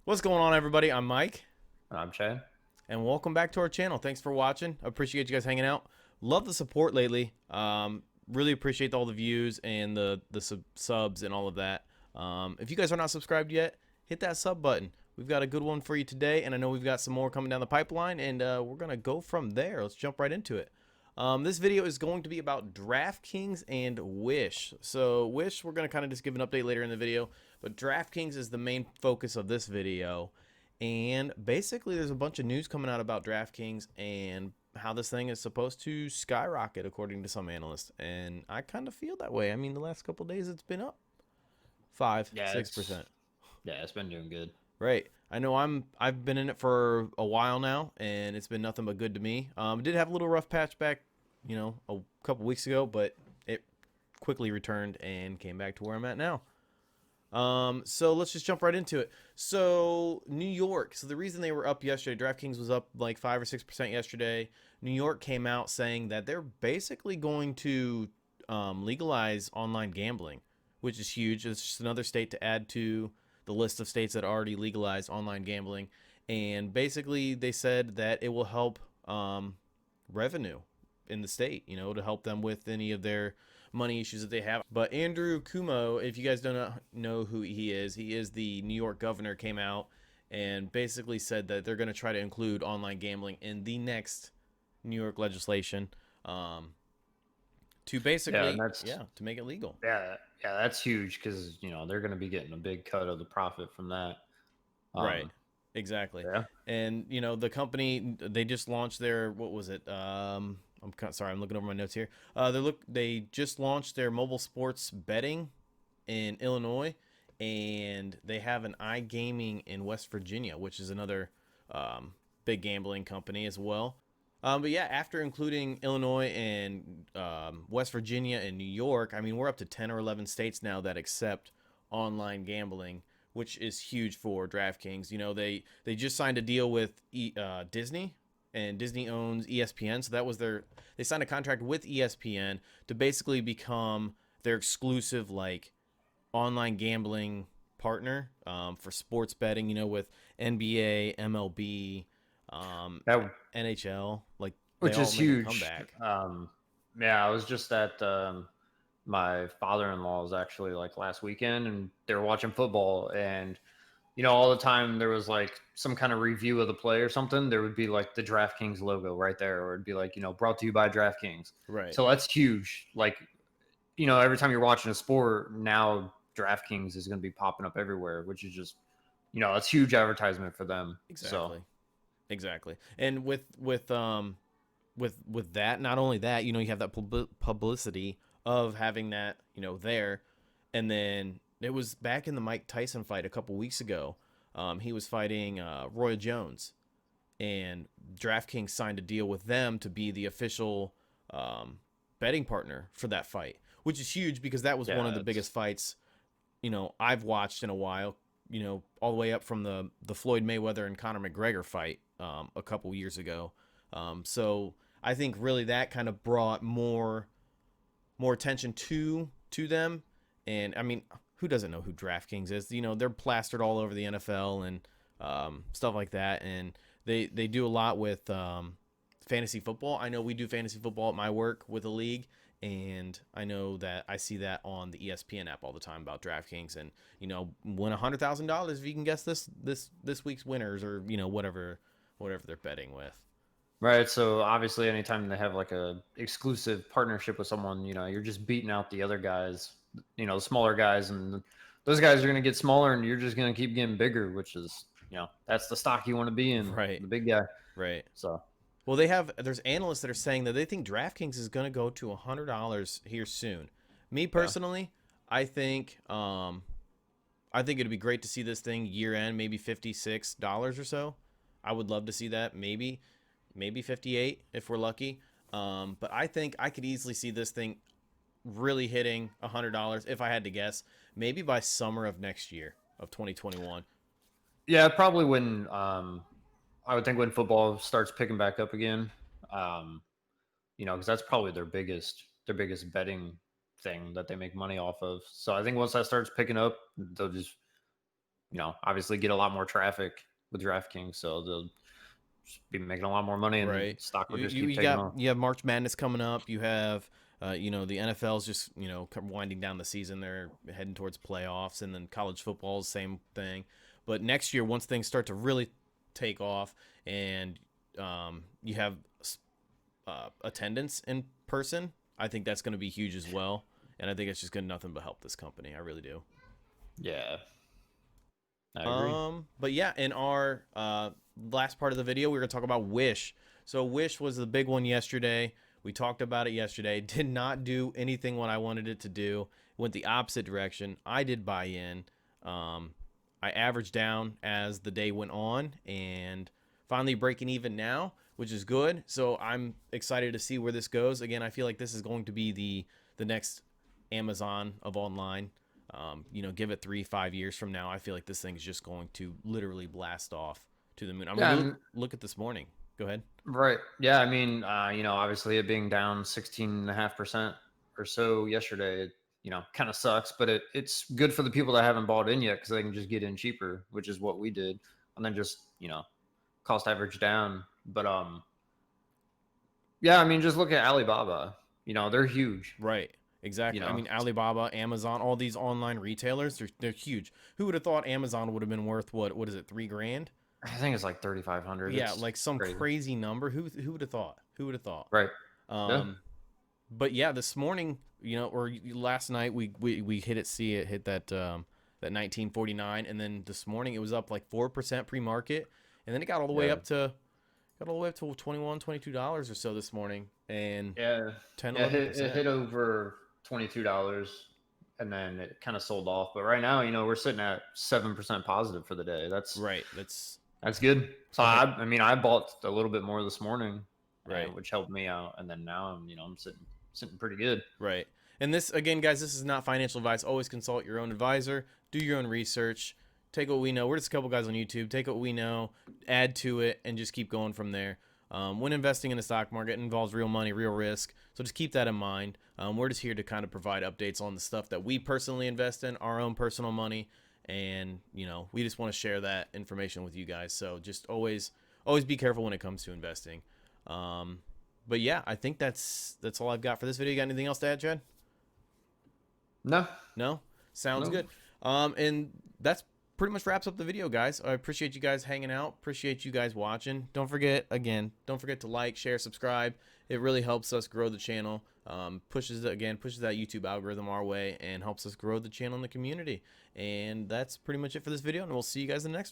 What's going on, everybody? I'm Mike, I'm Chad. and welcome back to our channel. Thanks for watching. I appreciate you guys hanging out. Love the support lately. Really appreciate all the views and the subs and all of that. If you guys are not subscribed yet, hit that sub button. We've got a good one for you today, and I know we've got some more coming down the pipeline, and we're gonna go from there. Let's jump right into it. This video is going to be about DraftKings and Wish. So Wish, we're going to kind of just give an update later in the video, but DraftKings is the main focus of this video. And basically, there's a bunch of news coming out about DraftKings and how this thing is supposed to skyrocket, according to some analysts. And I kind of feel that way. I mean, the last couple of days, it's been up five, Yeah, six it's percent. yeah, it's been doing good. Right. I know I've been in it for a while now, and it's been nothing but good to me. Did have a little rough patch back, a couple weeks ago, but it quickly returned and came back to where I'm at now. So let's just jump right into it. So New York. So the reason they were up yesterday, DraftKings was up like 5 or 6% yesterday. New York came out saying that they're basically going to legalize online gambling, which is huge. It's just another state to add to the list of states that already legalized online gambling. And basically, they said that it will help revenue in the state, to help them with any of their money issues that they have. But Andrew Cuomo, if you guys don't know who he is the New York governor, came out and basically said that they're going to try to include online gambling in the next New York legislation to Yeah, and basically, that's yeah, to make it legal. yeah, that's huge because they're going to be getting a big cut of the profit from that. Right. Um, Exactly. yeah, And the company, they just launched their, what was it? Sorry, I'm looking over my notes here. They just launched their mobile sports betting in Illinois, and they have an iGaming in West Virginia, which is another big gambling company as well. But yeah, after including Illinois and West Virginia and New York, I mean, we're up to 10 or 11 states now that accept online gambling, which is huge for DraftKings. They just signed a deal with Disney, and Disney owns ESPN, so they signed a contract with ESPN to basically become their exclusive like online gambling partner for sports betting. With NBA, MLB, um, that NHL, like they which all is making a huge. comeback. Yeah, I was just at my father-in-law's actually like last weekend, and they were watching football, and all the time there was like some kind of review of the play or something. There would be like the DraftKings logo right there, or it'd be like brought to you by DraftKings. Right. So that's huge. Like every time you're watching a sport now, DraftKings is going to be popping up everywhere, which is just, that's huge advertisement for them. So, Exactly. Exactly. And with that, not only that, you have that publicity of having that, there, and then it was back in the Mike Tyson fight a couple weeks ago. He was fighting Roy Jones, and DraftKings signed a deal with them to be the official betting partner for that fight, which is huge because that was one of yeah, the biggest it's, fights I've watched in a while. All the way up from the Floyd Mayweather and Conor McGregor fight a couple years ago. So I think really that kind of brought more attention to them. And I mean, who doesn't know who DraftKings is? They're plastered all over the NFL and stuff like that. And they do a lot with fantasy football. I know we do fantasy football at my work with a league, and I know that I see that on the ESPN app all the time about DraftKings, and win $100,000 if you can guess this week's winners, or whatever they're betting with. right. So obviously, anytime they have like a exclusive partnership with someone, you're just beating out the other guys, the smaller guys, and those guys are going to get smaller, and you're just going to keep getting bigger, which is, that's the stock you want to be in, Right, the big guy. right. So, Well, there's analysts that are saying that they think DraftKings is going to go to $100 here soon. Me yeah. personally, I think it'd be great to see this thing year end, maybe $56 or so. I would love to see that. Maybe 58 if we're lucky. But I think I could easily see this thing really hitting $100 if I had to guess. Maybe by summer of next year of 2021. Yeah, probably when I would think when football starts picking back up again, um, because that's probably their biggest betting thing that they make money off of. So I think once that starts picking up, they'll just obviously get a lot more traffic with DraftKings, so they'll just be making a lot more money, and Right. stock would just keep You taking got off. you have March Madness coming up. You have the NFL's just winding down the season. They're heading towards playoffs, and then college football is same thing. But next year, once things start to really take off, and you have attendance in person, I think that's going to be huge as well. And I think it's just going to nothing but help this company. I really do. Yeah, I agree. But yeah, in our last part of the video, we were gonna talk about Wish. So Wish was the big one yesterday. We talked about it yesterday. Did not do anything what I wanted it to do. Went the opposite direction. I did buy in. I averaged down as the day went on, and finally breaking even now, which is good. So I'm excited to see where this goes. Again, I feel like this is going to be the next Amazon of online. Give it 3-5 years from now, I feel like this thing is just going to literally blast off to the moon. I mean, Yeah, look at this morning. Go ahead. right. Yeah, I mean, obviously it being down 16.5% or so yesterday, kind of sucks, but it's good for the people that haven't bought in yet because they can just get in cheaper, which is what we did, and then just cost average down. But yeah, I mean, just look at Alibaba. They're huge. Right. You Exactly. I know, mean, Alibaba, Amazon, all these online retailers, they're huge. Who would have thought Amazon would have been worth what is it, 3 grand? I think it's like 3,500. Yeah, It's like some crazy. crazy number. Who would have thought? Who would have thought? Right. Yeah. Um, but yeah, this morning, or last night, we hit that 1949, and then this morning it was up like 4% pre-market, and then it got all the way Yeah. up to 21, $22 or so this morning, and Yeah. 10, Yeah. It 11%. hit over $22, and then it kind of sold off. But right now, we're sitting at 7% positive for the day. Right. That's good. So Okay. I mean, I bought a little bit more this morning, Right. which helped me out. And then now I'm sitting pretty good. Right. And this, again, guys, this is not financial advice. Always consult your own advisor. Do your own research. Take what we know. We're just a couple guys on YouTube. Take what we know, add to it, and just keep going from there. When investing in the stock market, it involves real money, real risk. So just keep that in mind. We're just here to kind of provide updates on the stuff that we personally invest in, our own personal money, and we just want to share that information with you guys. So just always be careful when it comes to investing. But yeah, I think that's all I've got for this video. You got anything else to add, Chad? No. No? Sounds No. good. And that's pretty much wraps up the video, guys. I appreciate you guys hanging out. Appreciate you guys watching. Don't forget to like, share, subscribe. It really helps us grow the channel. Pushes that YouTube algorithm our way and helps us grow the channel in the community. And that's pretty much it for this video, and we'll see you guys in the next one.